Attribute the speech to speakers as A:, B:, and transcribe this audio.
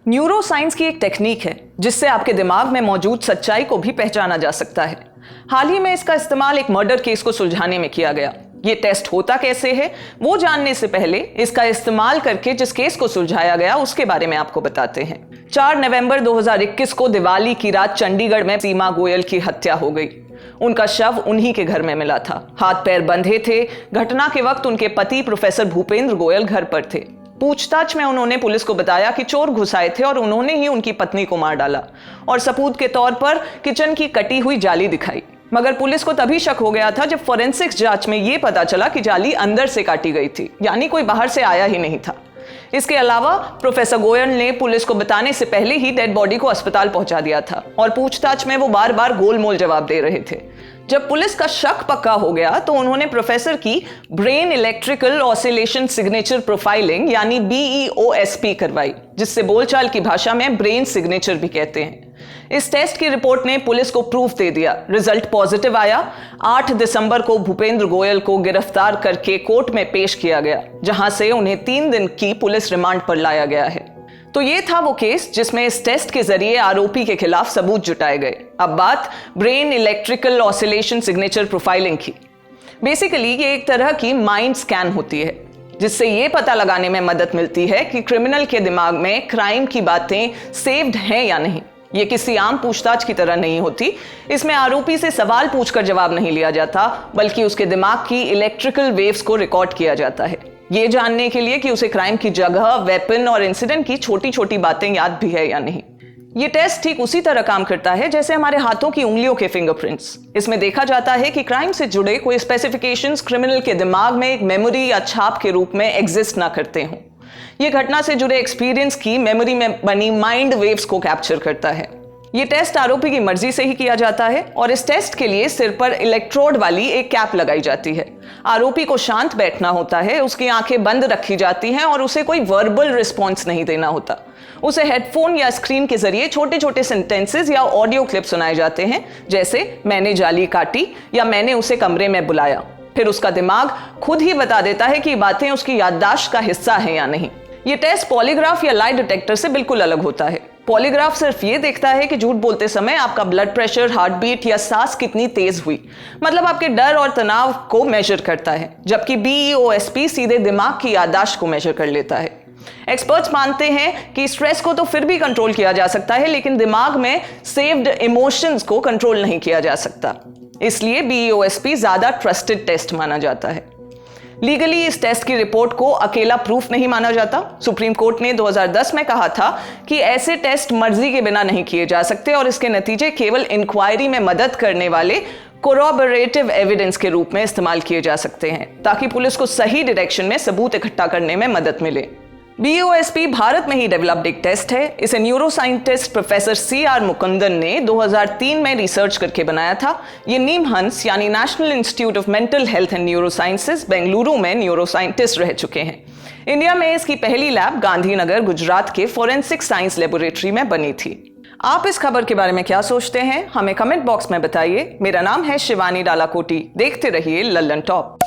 A: Neuro science की एक technique है जिससे आपके दिमाग में मौजूद सच्चाई को भी पहचाना जा सकता है। हाल ही में इसका इस्तेमाल एक मर्डर केस को सुलझाने में किया गया। ये टेस्ट होता कैसे है वो जानने से पहले इसका इस्तेमाल करके जिस केस को सुलझाया गया उसके बारे में आपको बताते हैं। 4 नवंबर 2021 को दिवाली की रात चंडीगढ़ में सीमा गोयल की हत्या हो गई। उनका शव उन्हीं के घर में मिला था। हाथ पैर बंधे थे। घटना के वक्त उनके पति प्रोफेसर भूपेंद्र गोयल घर पर थे। पूछताछ में उन्होंने पुलिस को बताया कि चोर घुस आए थे और उन्होंने ही उनकी पत्नी को मार डाला और सबूत के तौर पर किचन की कटी हुई जाली दिखाई। मगर पुलिस को तभी शक हो गया था जब फोरेंसिक्स जांच में यह पता चला कि जाली अंदर से काटी गई थी, यानी कोई बाहर से आया ही नहीं था। इसके अलावा प्रोफेसर गोयल ने पुलिस को बताने से पहले ही डेड बॉडी को अस्पताल पहुंचा दिया था और पूछताछ में वो बार बार गोलमोल जवाब दे रहे थे। जब पुलिस का शक पक्का हो गया तो उन्होंने प्रोफेसर की brain electrical oscillation signature profiling यानी BEOSP करवाई, जिससे बोलचाल की भाषा में ब्रेन सिग्नेचर भी कहते हैं। इस टेस्ट की रिपोर्ट ने पुलिस को प्रूफ दे दिया। रिजल्ट पॉजिटिव आया। 8 दिसंबर को भूपेंद्र गोयल को गिरफ्तार करके कोर्ट में पेश किया गया, जहां से उन्हें 3 दिन की पुलिस रिमांड पर लाया गया है। तो ये था वो केस जिसमें इस टेस्ट के जरिए आरोपी के खिलाफ सबूत जुटाए गए। अब बात brain electrical oscillation signature profiling की। बेसिकली ये एक तरह की माइंड स्कैन होती है जिससे ये पता लगाने में मदद मिलती है कि क्रिमिनल के दिमाग में क्राइम की बातें सेव्ड हैं या नहीं। ये किसी आम पूछताछ की तरह नहीं होती। इसमें आरोपी से सवाल पूछकर जवाब नहीं लिया जाता, बल्कि उसके दिमाग की इलेक्ट्रिकल वेव्स को रिकॉर्ड किया जाता है, ये जानने के लिए कि उसे क्राइम की जगह, वेपन और इंसिडेंट की छोटी छोटी बातें याद भी है या नहीं। ये टेस्ट ठीक उसी तरह काम करता है जैसे हमारे हाथों की उंगलियों के फिंगरप्रिंट्स। इसमें देखा जाता है कि क्राइम से जुड़े कोई स्पेसिफिकेशंस क्रिमिनल के दिमाग में एक मेमोरी या छाप के रूप में एग्जिस्ट ना करते हों। ये घटना से जुड़े एक्सपीरियंस की मेमोरी में बनी माइंड वेव्स को कैप्चर करता है। ये टेस्ट आरोपी की मर्जी से ही किया जाता है और इस टेस्ट के लिए सिर पर इलेक्ट्रोड वाली एक कैप लगाई जाती है। आरोपी को शांत बैठना होता है, उसकी आंखें बंद रखी जाती हैं और उसे कोई वर्बल रिस्पॉन्स नहीं देना होता। उसे हेडफोन या स्क्रीन के जरिए छोटे छोटे सेंटेंसेस या ऑडियो क्लिप सुनाए जाते हैं, जैसे मैंने जाली काटी या मैंने उसे कमरे में बुलाया। फिर उसका दिमाग खुद ही बता देता है कि बातें उसकी याददाश्त का हिस्सा है या नहीं। ये टेस्ट पॉलीग्राफ या लाई डिटेक्टर से बिल्कुल अलग होता है। पॉलीग्राफ सिर्फ ये देखता है कि झूठ बोलते समय आपका ब्लड प्रेशर, हार्ट बीट या सांस कितनी तेज हुई, मतलब आपके डर और तनाव को मेजर करता है, जबकि BEOSP सीधे दिमाग की याददाश्त को मेजर कर लेता है। एक्सपर्ट्स मानते हैं कि स्ट्रेस को तो फिर भी कंट्रोल किया जा सकता है, लेकिन दिमाग में सेव्ड इमोशंस को कंट्रोल नहीं किया जा सकता। इसलिए BEOSP ज्यादा ट्रस्टेड टेस्ट माना जाता है। लीगली इस टेस्ट की रिपोर्ट को अकेला प्रूफ नहीं माना जाता। सुप्रीम कोर्ट ने 2010 में कहा था कि ऐसे टेस्ट मर्जी के बिना नहीं किए जा सकते और इसके नतीजे केवल इंक्वायरी में मदद करने वाले कोरोबोरेटिव एविडेंस के रूप में इस्तेमाल किए जा सकते हैं, ताकि पुलिस को सही डायरेक्शन में सबूत इकट्ठा करने में मदद मिले। BEOSP भारत में ही डेवलप्ड एक टेस्ट है। इसे neuro scientist professor CR Mukundan ने 2003 में रिसर्च करके बनाया था। ये नीमहंस यानी national institute of mental health and neuro sciences Bengaluru में न्यूरो साइंटिस्ट रह चुके हैं। इंडिया में इसकी पहली लैब गांधीनगर गुजरात के फोरेंसिक साइंस लेबोरेटरी में बनी थी। आप इस खबर के बारे में क्या सोचते हैं, हमें कमेंट बॉक्स में बताइए। मेरा नाम है शिवानी डालाकोटी। देखते रहिए लल्लन टॉप।